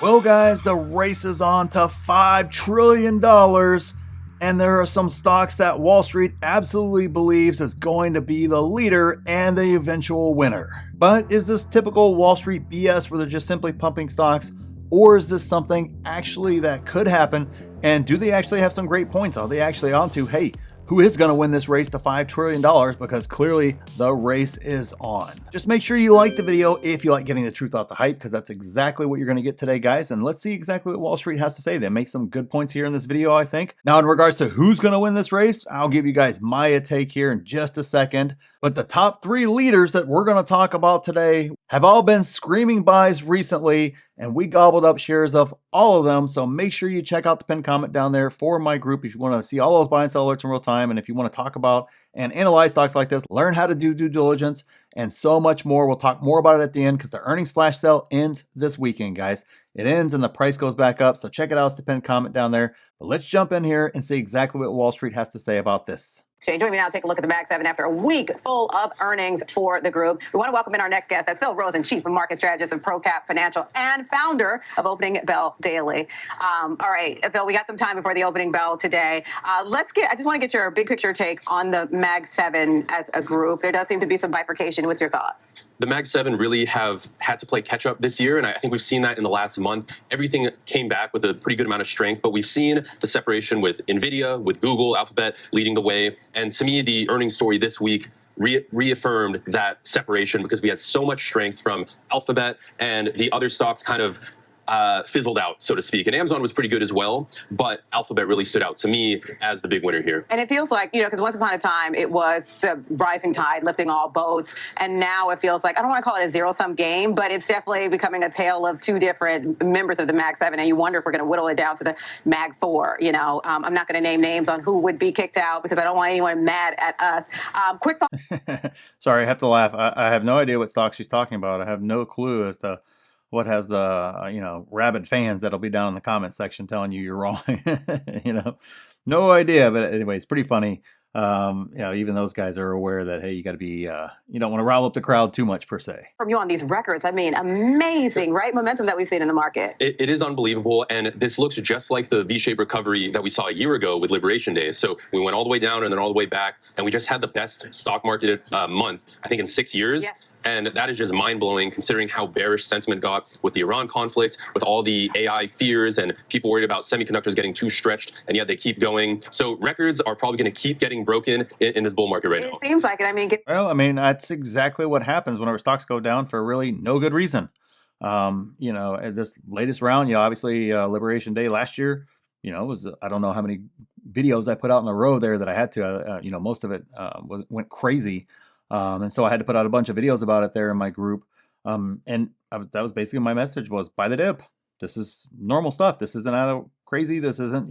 Well, guys, the race is on to $5 trillion, and there are some stocks that Wall Street absolutely believes is going to be the leader and the eventual winner. But is this typical Wall Street BS where they're just simply pumping stocks, or is this something actually that could happen? And do they actually have some great points? Are they actually onto, hey, who is going to win this race to $5 trillion? Because clearly the race is on. Just make sure you like the video if you like getting the truth out the hype, because that's exactly what you're going to get today, guys. And let's see exactly what Wall Street has to say. They make some good points here in this video, I think. Now, in regards to who's going to win this race, I'll give you guys my take here in just a second. But the top three leaders that we're going to talk about today have all been screaming buys recently, and we gobbled up shares of all of them. So make sure you check out the pinned comment down there for my group if you want to see all those buy and sell alerts in real time. And if you want to talk about and analyze stocks like this, learn how to do due diligence and so much more. We'll talk more about it at the end because the earnings flash sale ends this weekend, guys. It ends and the price goes back up. So check it out. It's the pinned comment down there. But let's jump in here and see exactly what Wall Street has to say about this. Joining me now to take a look at the Mag 7 after a week full of earnings for the group. We want to welcome in our next guest. That's Phil Rosen, Chief of Market Strategist of ProCap Financial and founder of Opening Bell Daily. All right, Phil, we got some time before the opening bell today. I just want to get your big picture take on the Mag 7 as a group. There does seem to be some bifurcation. What's your thought? The Mag 7 really have had to play catch up this year, and I think we've seen that in the last month. Everything came back with a pretty good amount of strength, but we've seen the separation with NVIDIA, with Google, Alphabet leading the way. And to me, the earnings story this week reaffirmed that separation because we had so much strength from Alphabet, and the other stocks kind of fizzled out, so to speak. And Amazon was pretty good as well, but Alphabet really stood out to me as the big winner here. And it feels like, because once upon a time, it was a rising tide lifting all boats. And now it feels like, I don't want to call it a zero-sum game, but it's definitely becoming a tale of two different members of the Mag 7. And you wonder if we're going to whittle it down to the Mag 4. I'm not going to name names on who would be kicked out because I don't want anyone mad at us. Quick thought. Sorry, I have to laugh. I have no idea what stock she's talking about. I have no clue as to what has the, rabid fans that'll be down in the comment section telling you you're wrong. No idea. But anyway, it's pretty funny. Even those guys are aware that, hey, you got to be, you don't want to rile up the crowd too much per se. From you on these records, I mean, amazing, right? Momentum that we've seen in the market. It is unbelievable. And this looks just like the V-shaped recovery that we saw a year ago with Liberation Day. So we went all the way down and then all the way back. And we just had the best stock market month, I think, in 6 years. Yes. And that is just mind-blowing considering how bearish sentiment got with the Iran conflict, with all the AI fears and people worried about semiconductors getting too stretched, and yet they keep going. So records are probably going to keep getting broken in this bull market right now. It seems like it. That's exactly what happens whenever stocks go down for really no good reason. This latest round, obviously Liberation Day last year, was, I don't know how many videos I put out in a row there that I had to, most of it went crazy. And so I had to put out a bunch of videos about it there in my group. That was basically my message was buy the dip. This is normal stuff. This isn't out of crazy. This isn't,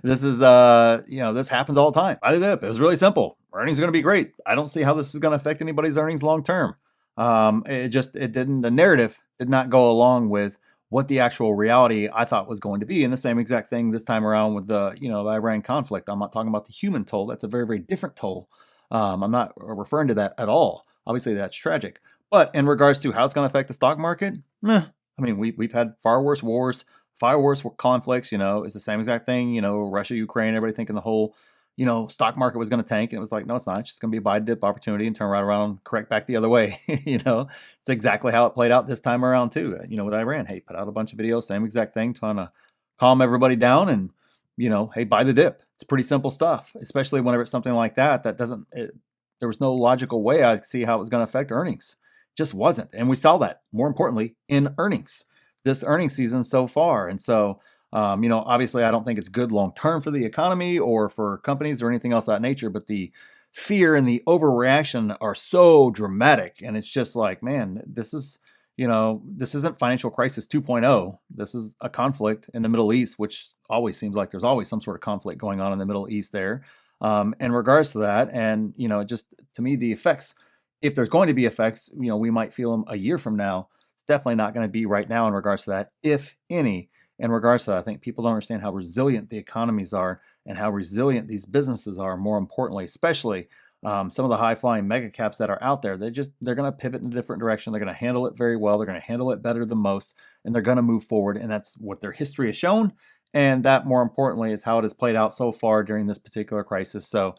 this is, this happens all the time. Buy the dip. It was really simple. Earnings are going to be great. I don't see how this is going to affect anybody's earnings long term. The narrative did not go along with what the actual reality I thought was going to be. And the same exact thing this time around with the Iran conflict. I'm not talking about the human toll. That's a very, very different toll. I'm not referring to that at all. Obviously, that's tragic. But in regards to how it's going to affect the stock market, we've had far worse wars, far worse conflicts. It's the same exact thing. Russia, Ukraine, everybody thinking the whole, stock market was going to tank. And it was like, no, it's not. It's just going to be a buy dip opportunity and turn right around, correct back the other way. It's exactly how it played out this time around too. With Iran, hey, put out a bunch of videos, same exact thing, trying to calm everybody down and, hey, buy the dip. It's pretty simple stuff, especially whenever it's something like that. There was no logical way I could see how it was going to affect earnings. It just wasn't. And we saw that, more importantly, in earnings, this earnings season so far. And so, obviously I don't think it's good long-term for the economy or for companies or anything else of that nature, but the fear and the overreaction are so dramatic. And it's just like, man, this isn't financial crisis 2.0. This is a conflict in the Middle East, which always seems like there's always some sort of conflict going on in the Middle East there. In regards to that, and just to me, the effects, if there's going to be effects, we might feel them a year from now. It's definitely not going to be right now in regards to that, if any. In regards to that, I think people don't understand how resilient the economies are and how resilient these businesses are. More importantly, especially some of the high flying mega caps that are out there, they're going to pivot in a different direction. They're going to handle it very well. They're going to handle it better than most, and they're going to move forward. And that's what their history has shown. And that, more importantly, is how it has played out so far during this particular crisis. So,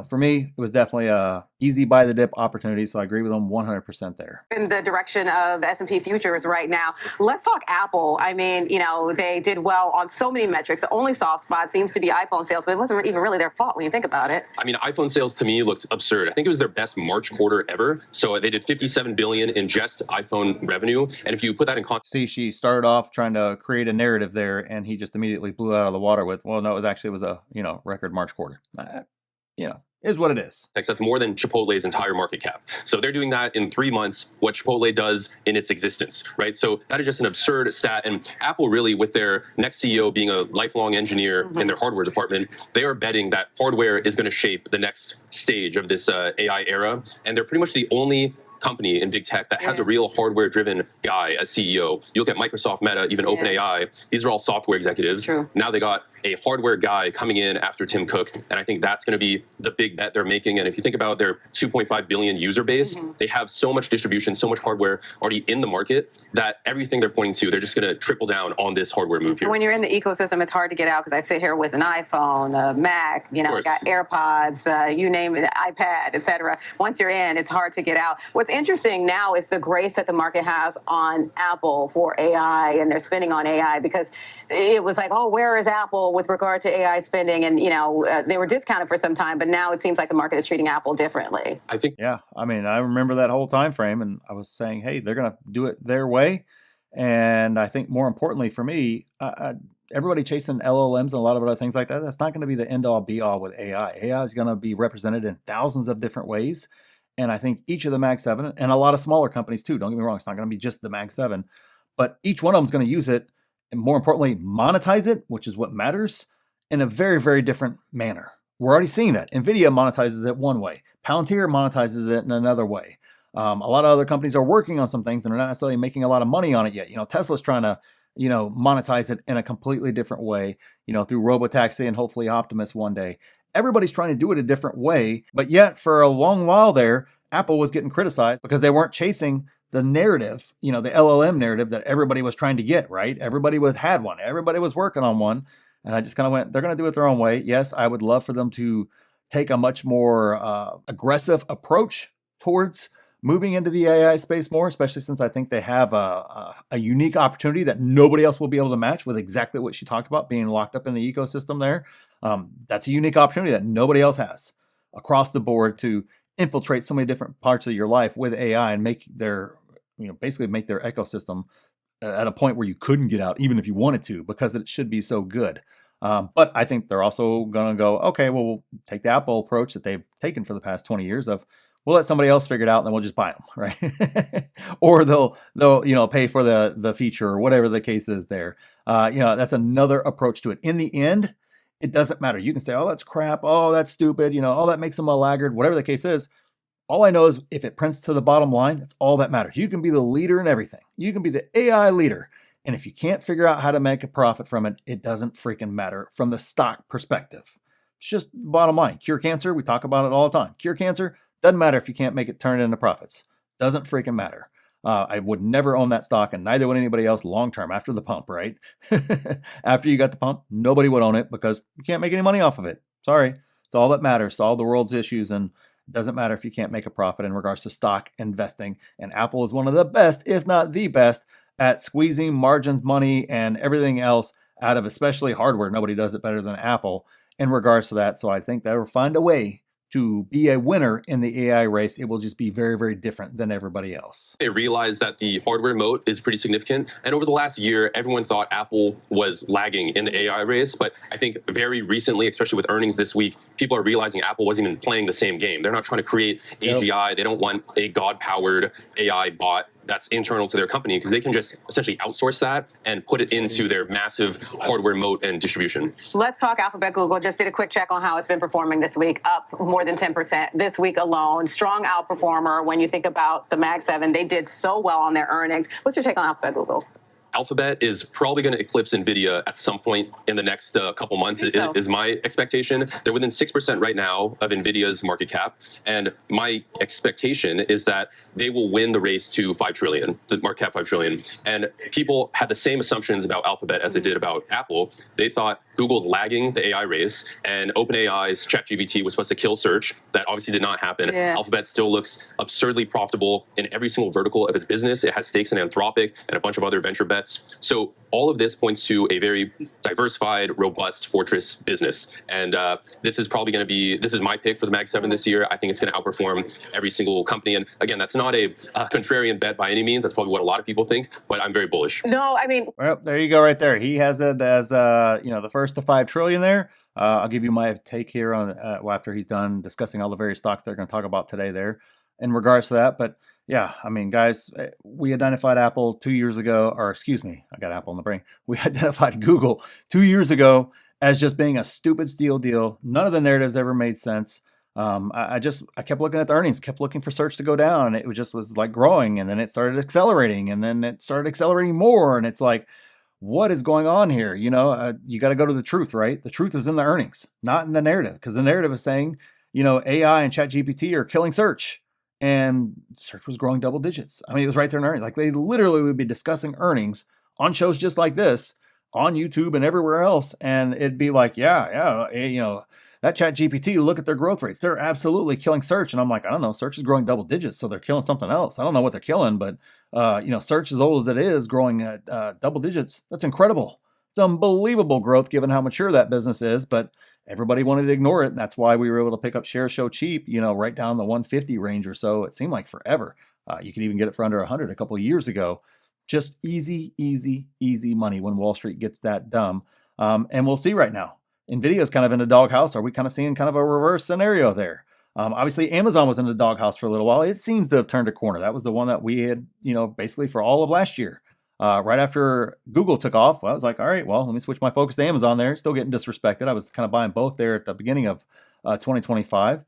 for me, it was definitely a easy buy the dip opportunity. So I agree with them 100% there. In the direction of S&P futures right now. Let's talk Apple. I mean, they did well on so many metrics. The only soft spot seems to be iPhone sales, but it wasn't even really their fault when you think about it. I mean, iPhone sales to me looked absurd. I think it was their best March quarter ever. So they did $57 billion in just iPhone revenue. And if you put that in context, see, she started off trying to create a narrative there, and he just immediately blew it out of the water with, well, no, it was a record March quarter. Is what it is. That's more than Chipotle's entire market cap. So they're doing that in 3 months, what Chipotle does in its existence, right? So that is just an absurd stat. And Apple really, with their next CEO being a lifelong engineer in their hardware department, they are betting that hardware is going to shape the next stage of this AI era. And they're pretty much the only company in big tech that has a real hardware-driven guy as CEO. You look at Microsoft, Meta, even OpenAI. These are all software executives. True. Now they got a hardware guy coming in after Tim Cook, and I think that's going to be the big bet they're making. And if you think about their 2.5 billion user base, they have so much distribution, so much hardware already in the market that everything they're pointing to, they're just going to triple down on this hardware move here. When you're in the ecosystem, it's hard to get out because I sit here with an iPhone, a Mac, got AirPods, you name it, iPad, etc. Once you're in, it's hard to get out. What's interesting now is the grace that the market has on Apple for AI, and they're spending on AI because it was like, oh, where is Apple with regard to AI spending? And, they were discounted for some time, but now it seems like the market is treating Apple differently. I think. Yeah. I mean, I remember that whole time frame, and I was saying, hey, they're going to do it their way. And I think more importantly for me, everybody chasing LLMs and a lot of other things like that, that's not going to be the end all be all with AI. AI is going to be represented in thousands of different ways. And I think each of the Mag 7 and a lot of smaller companies too, don't get me wrong, it's not going to be just the Mag 7, but each one of them is going to use it, and more importantly, monetize it, which is what matters, in a very, very different manner. We're already seeing that. NVIDIA monetizes it one way. Palantir monetizes it in another way. A lot of other companies are working on some things and are not necessarily making a lot of money on it yet. Tesla's trying to, monetize it in a completely different way, through Robotaxi and hopefully Optimus one day. Everybody's trying to do it a different way, but yet for a long while there, Apple was getting criticized because they weren't chasing the narrative, the LLM narrative that everybody was trying to get, right? Everybody had one. Everybody was working on one. And I just kind of went, they're going to do it their own way. Yes, I would love for them to take a much more aggressive approach towards moving into the AI space more, especially since I think they have a unique opportunity that nobody else will be able to match with exactly what she talked about, being locked up in the ecosystem there. That's a unique opportunity that nobody else has across the board to infiltrate so many different parts of your life with AI and make their, basically make their ecosystem at a point where you couldn't get out, even if you wanted to, because it should be so good. But I think they're also going to go, okay, well, we'll take the Apple approach that they've taken for the past 20 years of, we'll let somebody else figure it out and then we'll just buy them, right? Or they'll pay for the feature or whatever the case is there. That's another approach to it. In the end, it doesn't matter. You can say, oh, that's crap. Oh, that's stupid. Oh, that makes them a laggard, whatever the case is. All I know is if it prints to the bottom line, that's all that matters. You can be the leader in everything. You can be the AI leader. And if you can't figure out how to make a profit from it, it doesn't freaking matter from the stock perspective. It's just bottom line. Cure cancer, we talk about it all the time. Cure cancer, doesn't matter if you can't make it turn into profits. Doesn't freaking matter. I would never own that stock, and neither would anybody else long term after the pump, right? After you got the pump, nobody would own it because you can't make any money off of it. Sorry. It's all that matters. Solve the world's issues, and it doesn't matter if you can't make a profit in regards to stock investing. And Apple is one of the best, if not the best, at squeezing margins, money, and everything else out of especially hardware. Nobody does it better than Apple in regards to that. So I think they will find a way to be a winner in the AI race. It will just be very, very different than everybody else. They realized that the hardware moat is pretty significant. And over the last year, everyone thought Apple was lagging in the AI race. But I think very recently, especially with earnings this week, people are realizing Apple wasn't even playing the same game. They're not trying to create AGI. They don't want a God-powered AI bot that's internal to their company because they can just essentially outsource that and put it into their massive hardware moat and distribution. Let's talk Alphabet. Google just did a quick check on how it's been performing this week, up more than 10% this week alone. Strong outperformer when you think about the Mag 7. They did so well on their earnings. What's your take on Alphabet, Google? Alphabet is probably going to eclipse Nvidia at some point in the next couple months, is my expectation. They're within 6% right now of Nvidia's market cap. And my expectation is that they will win the race to 5 trillion, the market cap 5 trillion. And people had the same assumptions about Alphabet as they did about Apple. They thought Google's lagging the AI race, and OpenAI's ChatGPT was supposed to kill search. That obviously did not happen. Yeah. Alphabet still looks absurdly profitable in every single vertical of its business. It has stakes in Anthropic and a bunch of other venture bets. So all of this points to a very diversified, robust fortress business. And this is probably going to be, this is my pick for the Mag 7 this year. I think it's going to outperform every single company. And again, that's not a contrarian bet by any means. That's probably what a lot of people think, but I'm very bullish. No, I mean, Well, there you go, right there. He has it as the first to 5 trillion there. I'll give you my take here on after he's done discussing all the various stocks they're going to talk about today there in regards to that. But yeah, I mean, guys, we identified Apple 2 years ago, or excuse me, I got Apple in the brain. We identified Google 2 years ago as just being a stupid steal deal. None of the narratives ever made sense. I kept looking at the earnings, kept looking for search to go down. It just was like growing, and then it started accelerating, and then it started accelerating more. And it's like, what is going on here? You got to go to the truth, right? The truth is in the earnings, not in the narrative, because the narrative is saying, AI and ChatGPT are killing search, and search was growing double digits. I mean, it was right there in earnings. Like they literally would be discussing earnings on shows just like this on YouTube and everywhere else, and it'd be like, that ChatGPT, look at their growth rates. They're absolutely killing search. And I'm like, I don't know, search is growing double digits, so they're killing something else. I don't know what they're killing, but search as old as it is, growing at double digits. That's incredible. It's unbelievable growth given how mature that business is, but everybody wanted to ignore it. And that's why we were able to pick up shares so cheap, right down the 150 range or so. It seemed like forever. You could even get it for under 100 a couple of years ago. Just easy, easy, easy money when Wall Street gets that dumb. And we'll see right now. Nvidia is kind of in a doghouse. Are we kind of seeing kind of a reverse scenario there? Obviously, Amazon was in the doghouse for a little while. It seems to have turned a corner. That was the one that we had, basically for all of last year. Right after Google took off, I was like, all right, well, let me switch my focus to Amazon there. Still getting disrespected. I was kind of buying both there at the beginning of 2025.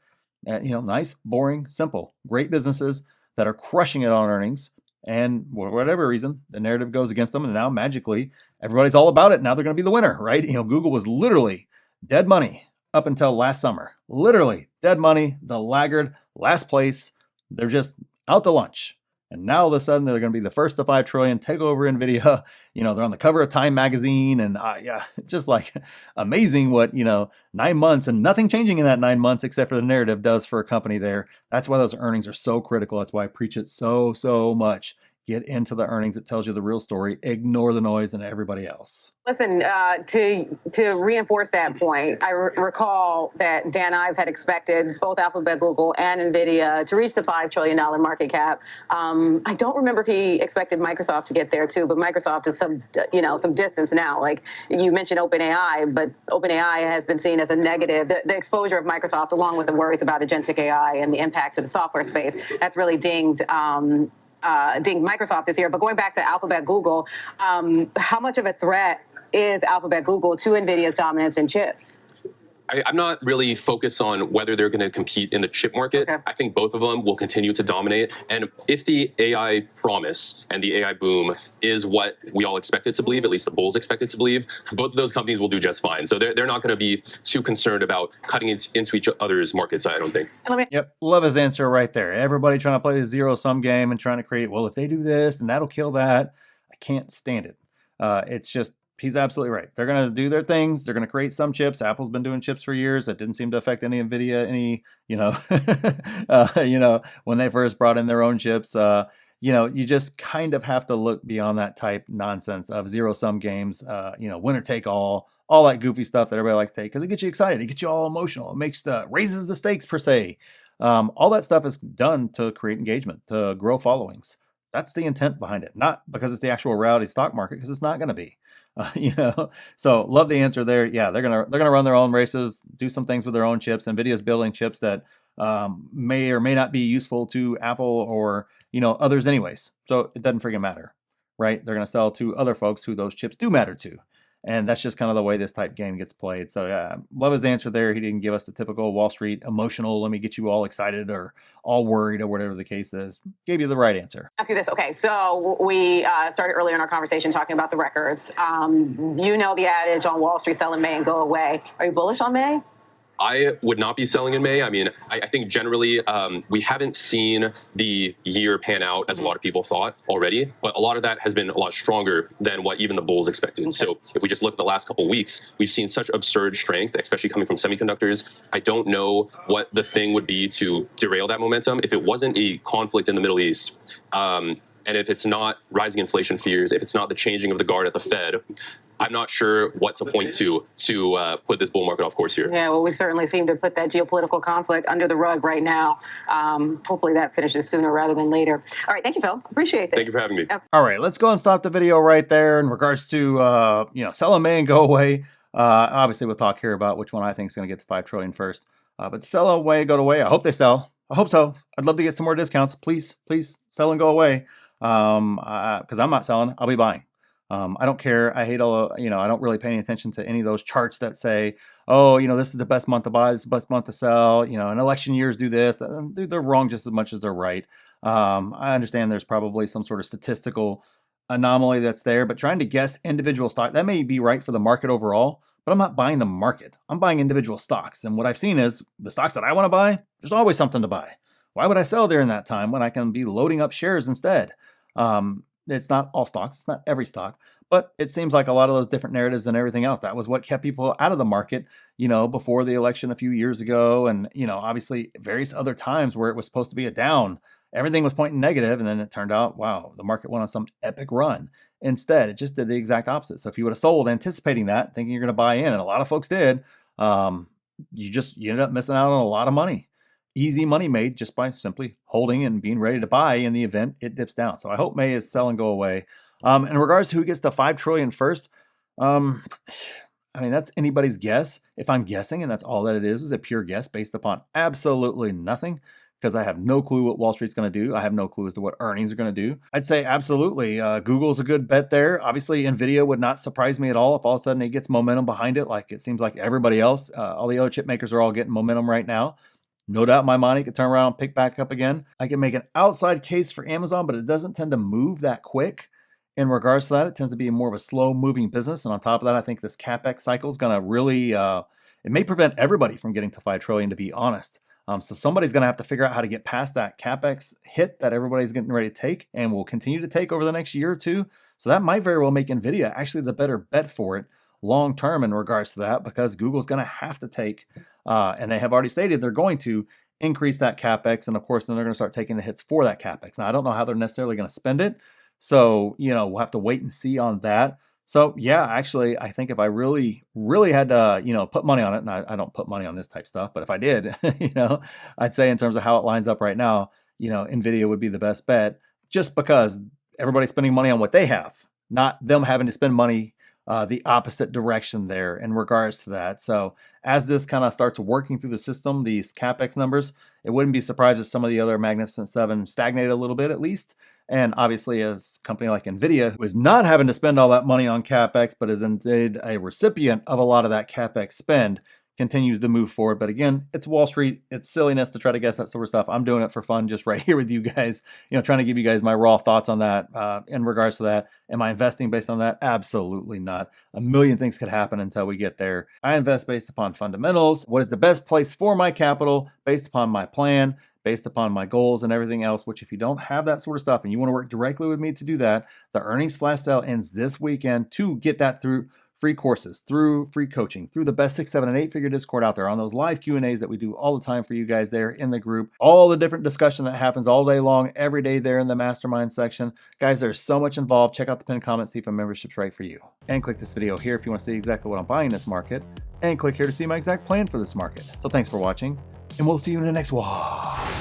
Nice, boring, simple, great businesses that are crushing it on earnings. And for whatever reason, the narrative goes against them. And now magically, everybody's all about it. Now they're going to be the winner, right? Google was literally dead money up until last summer. Literally dead money, the laggard, last place. They're just out to lunch. And now all of a sudden they're going to be the first to 5 trillion, take over Nvidia. They're on the cover of Time magazine. And just like amazing what, 9 months and nothing changing in that 9 months except for the narrative does for a company there. That's why those earnings are so critical. That's why I preach it so, so much. Get into the earnings. It tells you the real story. Ignore the noise and everybody else. Listen, to reinforce that point, I recall that Dan Ives had expected both Alphabet, Google, and Nvidia to reach the $5 trillion market cap. I don't remember if he expected Microsoft to get there too, but Microsoft is some distance now. Like you mentioned OpenAI, but OpenAI has been seen as a negative. The exposure of Microsoft, along with the worries about agentic AI and the impact to the software space, that's really dinged Microsoft this year. But going back to Alphabet, Google, how much of a threat is Alphabet, Google to NVIDIA's dominance in chips? I'm not really focused on whether they're going to compete in the chip market. Okay. I think both of them will continue to dominate. And if the AI promise and the AI boom is what we all expected to believe, at least the bulls expected to believe, both of those companies will do just fine. So they're not going to be too concerned about cutting into each other's markets, I don't think. Yep. Love his answer right there. Everybody trying to play the zero-sum game and trying to create, well, if they do this, then that'll kill that. I can't stand it. It's just, he's absolutely right. They're going to do their things. They're going to create some chips. Apple's been doing chips for years. That didn't seem to affect any NVIDIA, when they first brought in their own chips. You just kind of have to look beyond that type nonsense of zero-sum games, winner take all that goofy stuff that everybody likes to take because it gets you excited. It gets you all emotional. It raises the stakes per se. All that stuff is done to create engagement, to grow followings. That's the intent behind it, not because it's the actual reality stock market, because it's not going to be. So love the answer there. Yeah, they're gonna run their own races, do some things with their own chips. NVIDIA's building chips that may or may not be useful to Apple or others anyways. So it doesn't freaking matter, right? They're gonna sell to other folks who those chips do matter to. And that's just kind of the way this type game gets played. So yeah, love his answer there. He didn't give us the typical Wall Street emotional, let me get you all excited or all worried or whatever the case is. Gave you the right answer. Ask you this. Okay, so we started earlier in our conversation talking about the records. You know the adage on Wall Street, sell in May and go away. Are you bullish on May? I would not be selling in May. I mean, I think generally we haven't seen the year pan out as a lot of people thought already, but a lot of that has been a lot stronger than what even the bulls expected. Okay. So if we just look at the last couple of weeks, we've seen such absurd strength, especially coming from semiconductors. I don't know what the thing would be to derail that momentum. If it wasn't a conflict in the Middle East, and if it's not rising inflation fears, if it's not the changing of the guard at the Fed, I'm not sure what to point to put this bull market off course here. Yeah, well, we certainly seem to put that geopolitical conflict under the rug right now. Hopefully that finishes sooner rather than later. All right, thank you, Phil. Appreciate it. Thank you for having me. All right, let's go and stop the video right there in regards to sell in May and go away. Obviously, we'll talk here about which one I think is going to get to 5 trillion first. But sell away, go away. I hope they sell. I hope so. I'd love to get some more discounts. Please sell and go away. Because I'm not selling. I'll be buying. I don't care. I hate all, I don't really pay any attention to any of those charts that say, oh, this is the best month to buy, this is the best month to sell, and election years do this. They're wrong just as much as they're right. I understand there's probably some sort of statistical anomaly that's there, but trying to guess individual stock, that may be right for the market overall, but I'm not buying the market. I'm buying individual stocks. And what I've seen is the stocks that I want to buy, there's always something to buy. Why would I sell during that time when I can be loading up shares instead? It's not all stocks. It's not every stock, but it seems like a lot of those different narratives and everything else, that was what kept people out of the market, before the election a few years ago. And, obviously various other times where it was supposed to be a down, everything was pointing negative. And then it turned out, wow, the market went on some epic run. Instead, it just did the exact opposite. So if you would have sold anticipating that, thinking you're going to buy in, and a lot of folks did, you ended up missing out on a lot of money. Easy money made just by simply holding and being ready to buy in the event it dips down. So I hope May is sell and go away. In regards to who gets to 5 trillion first, that's anybody's guess. If I'm guessing, and that's all that it is a pure guess based upon absolutely nothing, because I have no clue what Wall Street's going to do. I have no clue as to what earnings are going to do. I'd say absolutely. Google's a good bet there. Obviously, NVIDIA would not surprise me at all if all of a sudden it gets momentum behind it, like it seems like everybody else. All the other chip makers are all getting momentum right now. No doubt my money could turn around and pick back up again. I can make an outside case for Amazon, but it doesn't tend to move that quick. In regards to that, it tends to be more of a slow moving business. And on top of that, I think this CapEx cycle is going to really, it may prevent everybody from getting to 5 trillion, to be honest. So somebody's going to have to figure out how to get past that CapEx hit that everybody's getting ready to take and will continue to take over the next year or two. So that might very well make NVIDIA actually the better bet for it long term in regards to that, because Google's going to have to take, and they have already stated they're going to increase that CapEx. And of course, then they're going to start taking the hits for that CapEx. Now, I don't know how they're necessarily going to spend it. So, we'll have to wait and see on that. So yeah, actually, I think if I really, really had to, put money on it, and I don't put money on this type stuff, but if I did, I'd say in terms of how it lines up right now, NVIDIA would be the best bet, just because everybody's spending money on what they have, not them having to spend money the opposite direction there in regards to that. So as this kind of starts working through the system, these CapEx numbers, it wouldn't be surprised if some of the other Magnificent Seven stagnated a little bit at least. And obviously, as a company like NVIDIA, who is not having to spend all that money on CapEx, but is indeed a recipient of a lot of that CapEx spend, continues to move forward. But again, it's Wall Street. It's silliness to try to guess that sort of stuff. I'm doing it for fun, just right here with you guys, trying to give you guys my raw thoughts on that in regards to that. Am I investing based on that? Absolutely not. A million things could happen until we get there. I invest based upon fundamentals. What is the best place for my capital based upon my plan, based upon my goals and everything else, which if you don't have that sort of stuff and you want to work directly with me to do that, the earnings flash sale ends this weekend to get that through free courses, through free coaching, through the best 6, 7, and 8 figure Discord out there, on those live Q&As that we do all the time for you guys there in the group, all the different discussion that happens all day long, every day there in the mastermind section. Guys, there's so much involved. Check out the pinned comment, see if a membership's right for you. And click this video here if you want to see exactly what I'm buying in this market. And click here to see my exact plan for this market. So thanks for watching, and we'll see you in the next one.